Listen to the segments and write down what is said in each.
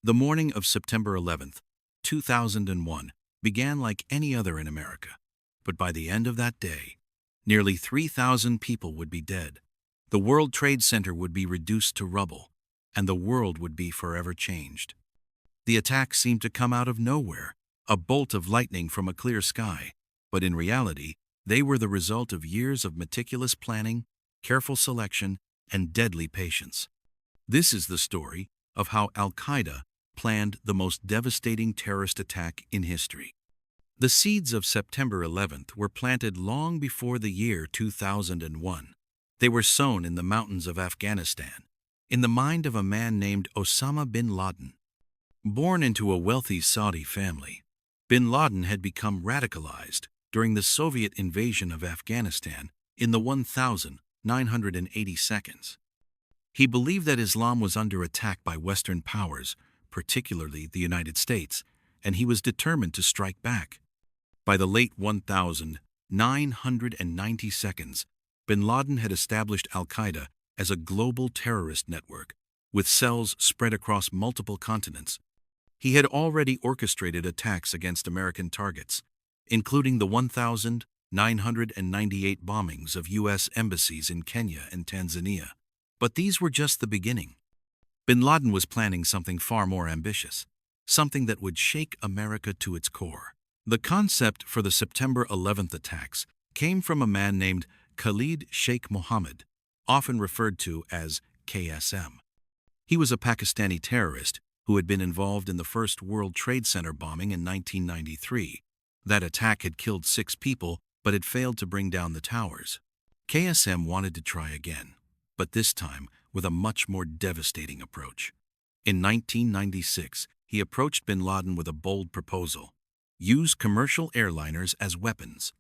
The morning of September 11th, 2001, began like any other in America. But by the end of that day, nearly 3,000 people would be dead. The World Trade Center would be reduced to rubble, and the world would be forever changed. The attack seemed to come out of nowhere, a bolt of lightning from a clear sky, but in reality, they were the result of years of meticulous planning, careful selection, and deadly patience. This is the story of how Al-Qaeda planned the most devastating terrorist attack in history. The seeds of September 11th were planted long before the year 2001. They were sown in the mountains of Afghanistan, in the mind of a man named Osama bin Laden. Born into a wealthy Saudi family, bin Laden had become radicalized during the Soviet invasion of Afghanistan in the 1982. He believed that Islam was under attack by Western powers, particularly the United States, and he was determined to strike back. By the late 1992, bin Laden had established Al-Qaeda as a global terrorist network, with cells spread across multiple continents. He had already orchestrated attacks against American targets, including the 1,998 bombings of U.S. embassies in Kenya and Tanzania. But these were just the beginning. Bin Laden was planning something far more ambitious, something that would shake America to its core. The concept for the September 11th attacks came from a man named Khalid Sheikh Mohammed, often referred to as KSM. He was a Pakistani terrorist who had been involved in the first World Trade Center bombing in 1993. That attack had killed 6 people, but had failed to bring down the towers. KSM wanted to try again, but this time with a much more devastating approach. In 1996, he approached bin Laden with a bold proposal: use commercial airliners as weapons.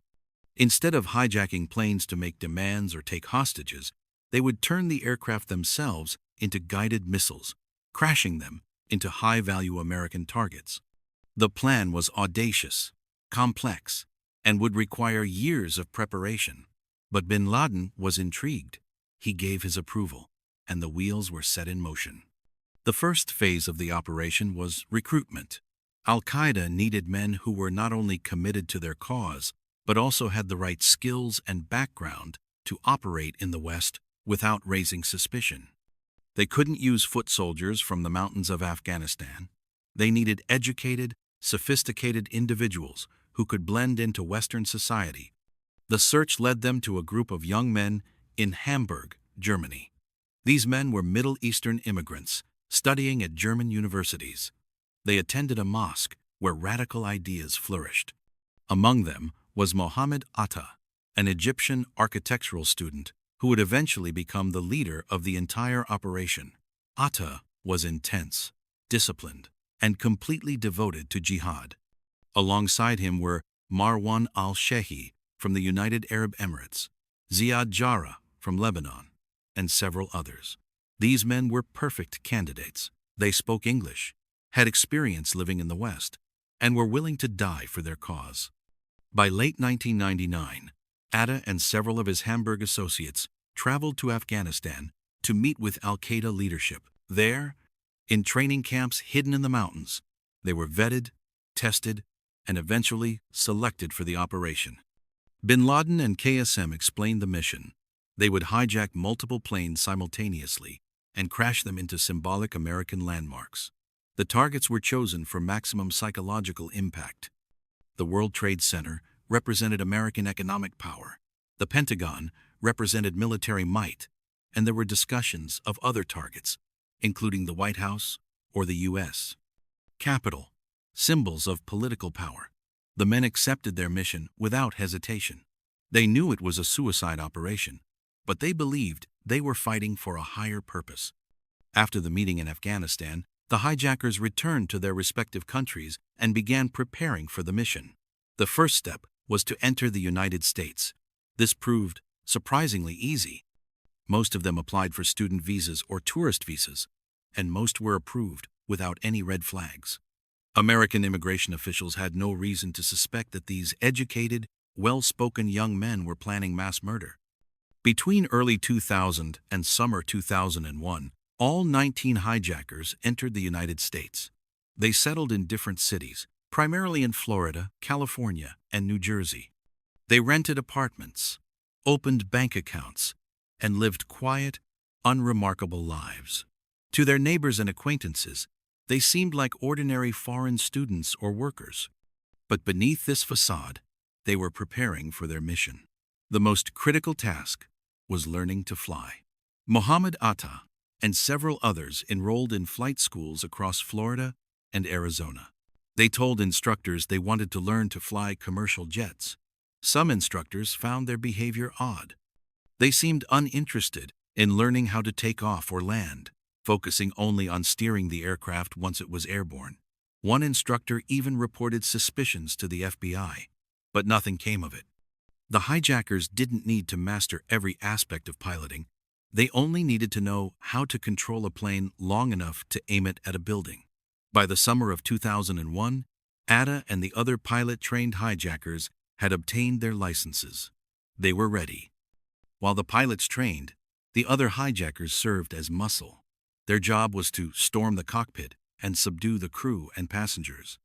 Instead of hijacking planes to make demands or take hostages, they would turn the aircraft themselves into guided missiles, crashing them into high-value American targets. The plan was audacious, complex, and would require years of preparation. But bin Laden was intrigued. He gave his approval, and the wheels were set in motion. The first phase of the operation was recruitment. Al-Qaeda needed men who were not only committed to their cause, but also had the right skills and background to operate in the West without raising suspicion. They couldn't use foot soldiers from the mountains of Afghanistan. They needed educated, sophisticated individuals who could blend into Western society. The search led them to a group of young men in Hamburg, Germany. These men were Middle Eastern immigrants studying at German universities. They attended a mosque where radical ideas flourished. Among them was Mohammed Atta, an Egyptian architectural student who would eventually become the leader of the entire operation. Atta was intense, disciplined, and completely devoted to jihad. Alongside him were Marwan al-Shehi from the United Arab Emirates, Ziad Jarrah from Lebanon, and several others. These men were perfect candidates. They spoke English, had experience living in the West, and were willing to die for their cause. By late 1999, Atta and several of his Hamburg associates traveled to Afghanistan to meet with Al-Qaeda leadership. There, in training camps hidden in the mountains, they were vetted, tested, and eventually selected for the operation. Bin Laden and KSM explained the mission. They would hijack multiple planes simultaneously and crash them into symbolic American landmarks. The targets were chosen for maximum psychological impact. The World Trade Center represented American economic power. The Pentagon represented military might, and there were discussions of other targets, including the White House or the U.S. Capitol, symbols of political power. The men accepted their mission without hesitation. They knew it was a suicide operation, but they believed they were fighting for a higher purpose. After the meeting in Afghanistan, the hijackers returned to their respective countries and began preparing for the mission. The first step was to enter the United States. This proved surprisingly easy. Most of them applied for student visas or tourist visas, and most were approved without any red flags. American immigration officials had no reason to suspect that these educated, well-spoken young men were planning mass murder. Between early 2000 and summer 2001, all 19 hijackers entered the United States. They settled in different cities, primarily in Florida, California, and New Jersey. They rented apartments, opened bank accounts, and lived quiet, unremarkable lives. To their neighbors and acquaintances, they seemed like ordinary foreign students or workers. But beneath this facade, they were preparing for their mission. The most critical task was learning to fly. Mohammed Atta and several others enrolled in flight schools across Florida and Arizona. They told instructors they wanted to learn to fly commercial jets. Some instructors found their behavior odd. They seemed uninterested in learning how to take off or land, focusing only on steering the aircraft once it was airborne. One instructor even reported suspicions to the FBI, but nothing came of it. The hijackers didn't need to master every aspect of piloting. They only needed to know how to control a plane long enough to aim it at a building. By the summer of 2001, Atta and the other pilot-trained hijackers had obtained their licenses. They were ready. While the pilots trained, the other hijackers served as muscle. Their job was to storm the cockpit and subdue the crew and passengers.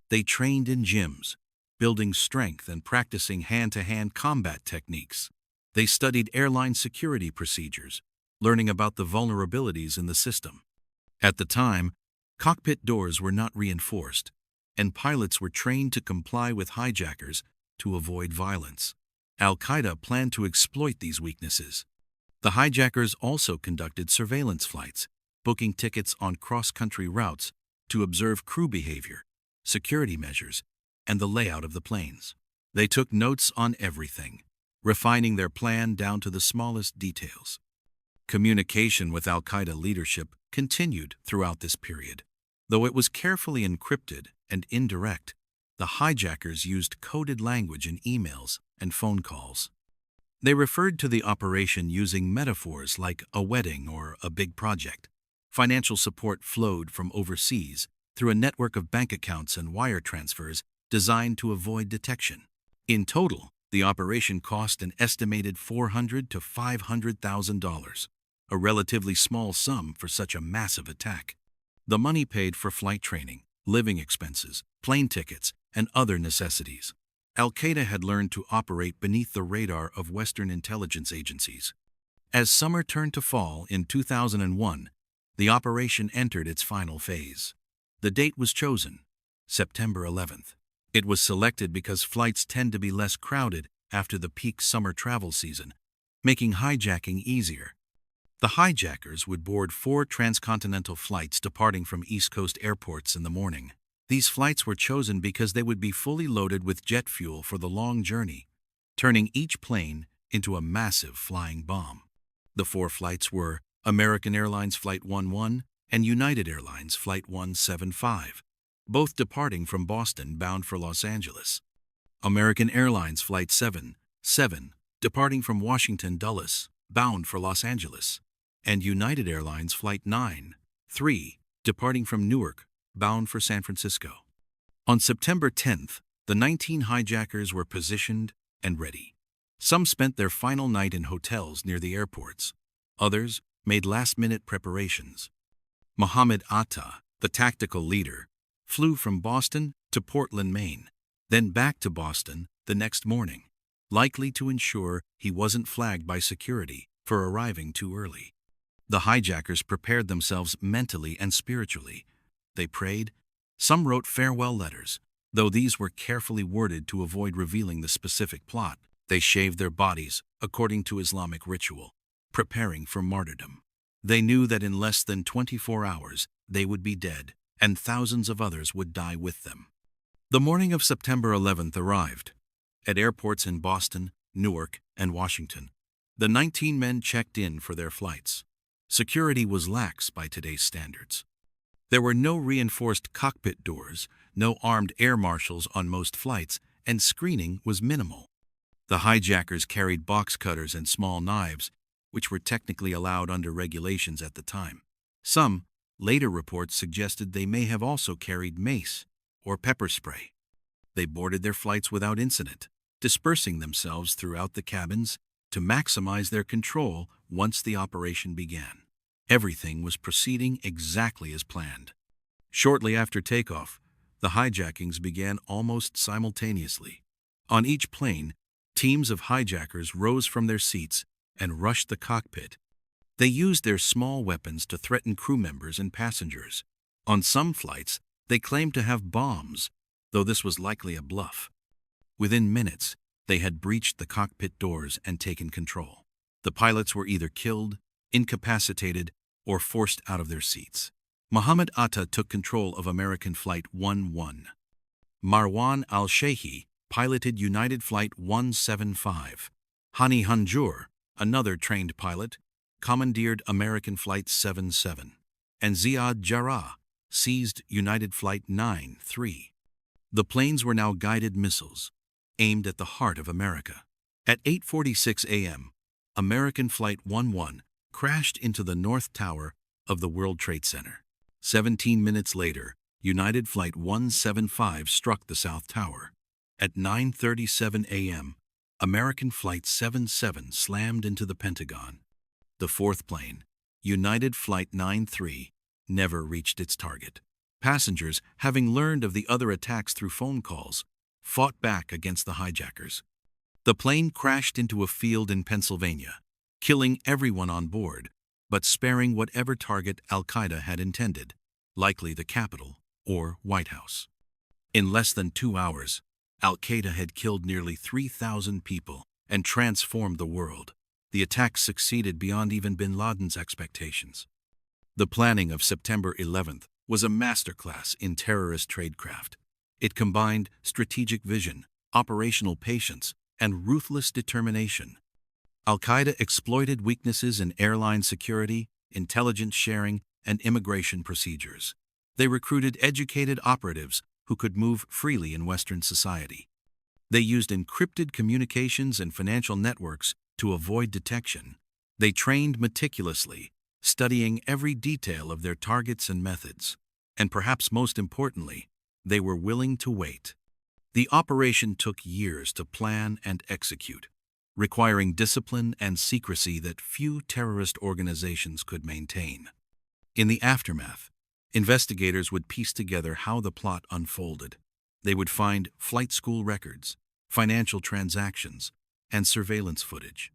They trained in gyms, building strength and practicing hand-to-hand combat techniques. They studied airline security procedures, learning about the vulnerabilities in the system. At the time, cockpit doors were not reinforced, and pilots were trained to comply with hijackers to avoid violence. Al-Qaeda planned to exploit these weaknesses. The hijackers also conducted surveillance flights, booking tickets on cross-country routes to observe crew behavior, security measures, and the layout of the planes. They took notes on everything, refining their plan down to the smallest details. Communication with Al-Qaeda leadership continued throughout this period. Though it was carefully encrypted and indirect, the hijackers used coded language in emails and phone calls. They referred to the operation using metaphors like a wedding or a big project. Financial support flowed from overseas through a network of bank accounts and wire transfers designed to avoid detection. In total, the operation cost an estimated $400,000 to $500,000, a relatively small sum for such a massive attack. The money paid for flight training, living expenses, plane tickets, and other necessities. Al-Qaeda had learned to operate beneath the radar of Western intelligence agencies. As summer turned to fall in 2001, the operation entered its final phase. The date was chosen, September 11th. It was selected because flights tend to be less crowded after the peak summer travel season, making hijacking easier. The hijackers would board 4 transcontinental flights departing from East Coast airports in the morning. These flights were chosen because they would be fully loaded with jet fuel for the long journey, turning each plane into a massive flying bomb. The 4 flights were American Airlines Flight 11 and United Airlines Flight 175, both departing from Boston bound for Los Angeles. American Airlines Flight 77, departing from Washington Dulles, bound for Los Angeles, and United Airlines Flight 93, departing from Newark, bound for San Francisco. On September 10th, the 19 hijackers were positioned and ready. Some spent their final night in hotels near the airports. Others made last-minute preparations. Mohammed Atta, the tactical leader, flew from Boston to Portland, Maine, then back to Boston the next morning, likely to ensure he wasn't flagged by security for arriving too early. The hijackers prepared themselves mentally and spiritually. They prayed. Some wrote farewell letters, though these were carefully worded to avoid revealing the specific plot. They shaved their bodies according to Islamic ritual, preparing for martyrdom. They knew that in less than 24 hours they would be dead, and thousands of others would die with them. The morning of September 11th arrived. At airports in Boston, Newark, and Washington, the 19 men checked in for their flights. Security was lax by today's standards. There were no reinforced cockpit doors, no armed air marshals on most flights, and screening was minimal. The hijackers carried box cutters and small knives, which were technically allowed under regulations at the time. Some later reports suggested they may have also carried mace or pepper spray. They boarded their flights without incident, dispersing themselves throughout the cabins to maximize their control once the operation began. Everything was proceeding exactly as planned. Shortly after takeoff, the hijackings began almost simultaneously. On each plane, teams of hijackers rose from their seats and rushed the cockpit. They used their small weapons to threaten crew members and passengers. On some flights, they claimed to have bombs, though this was likely a bluff. Within minutes, they had breached the cockpit doors and taken control. The pilots were either killed, incapacitated, or forced out of their seats. Mohammed Atta took control of American Flight 11. Marwan al-Sheikhi piloted United Flight 175. Hani Hanjour, another trained pilot, commandeered American Flight 77. And Ziad Jarrah seized United Flight 93. The planes were now guided missiles, aimed at the heart of America. At 8:46 a.m., American Flight 11 crashed into the North Tower of the World Trade Center. 17 minutes later, United Flight 175 struck the South Tower. At 9:37 a.m., American Flight 77 slammed into the Pentagon. The fourth plane, United Flight 93, never reached its target. Passengers, having learned of the other attacks through phone calls, fought back against the hijackers. The plane crashed into a field in Pennsylvania, killing everyone on board, but sparing whatever target Al-Qaeda had intended, likely the Capitol or White House. In less than 2 hours, Al-Qaeda had killed nearly 3,000 people and transformed the world. The attack succeeded beyond even bin Laden's expectations. The planning of September 11th was a masterclass in terrorist tradecraft. It combined strategic vision, operational patience, and ruthless determination. Al-Qaeda exploited weaknesses in airline security, intelligence sharing, and immigration procedures. They recruited educated operatives who could move freely in Western society. They used encrypted communications and financial networks to avoid detection. They trained meticulously, studying every detail of their targets and methods. And perhaps most importantly, they were willing to wait. The operation took years to plan and execute, requiring discipline and secrecy that few terrorist organizations could maintain. In the aftermath, investigators would piece together how the plot unfolded. They would find flight school records, financial transactions, and surveillance footage.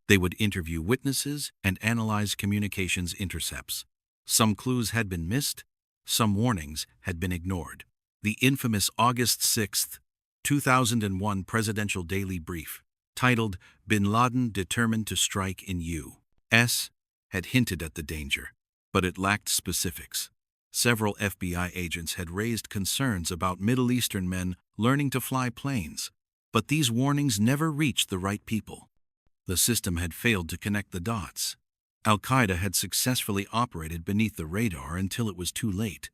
They would interview witnesses and analyze communications intercepts. Some clues had been missed, some warnings had been ignored. The infamous August 6, 2001 presidential daily brief, titled "Bin Laden Determined to Strike in U.S.," had hinted at the danger, but it lacked specifics. Several FBI agents had raised concerns about Middle Eastern men learning to fly planes, but these warnings never reached the right people. The system had failed to connect the dots. Al-Qaeda had successfully operated beneath the radar until it was too late.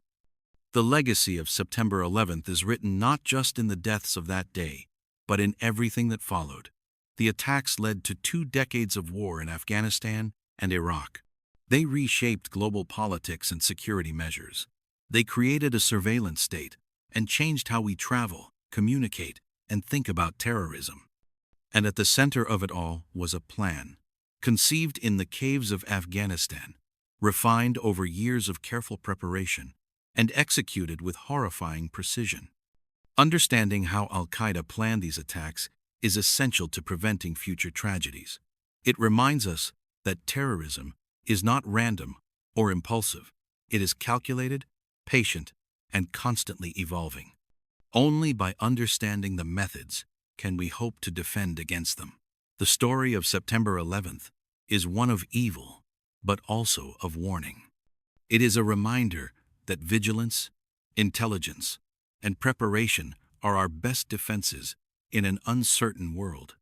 The legacy of September 11th is written not just in the deaths of that day, but in everything that followed. The attacks led to 2 decades of war in Afghanistan and Iraq. They reshaped global politics and security measures. They created a surveillance state and changed how we travel, communicate, and think about terrorism. And at the center of it all was a plan, conceived in the caves of Afghanistan, refined over years of careful preparation, and executed with horrifying precision. Understanding how Al-Qaeda planned these attacks is essential to preventing future tragedies. It reminds us that terrorism is not random or impulsive. It is calculated, patient, and constantly evolving. Only by understanding the methods can we hope to defend against them. The story of September 11th is one of evil, but also of warning. It is a reminder that vigilance, intelligence, and preparation are our best defenses in an uncertain world.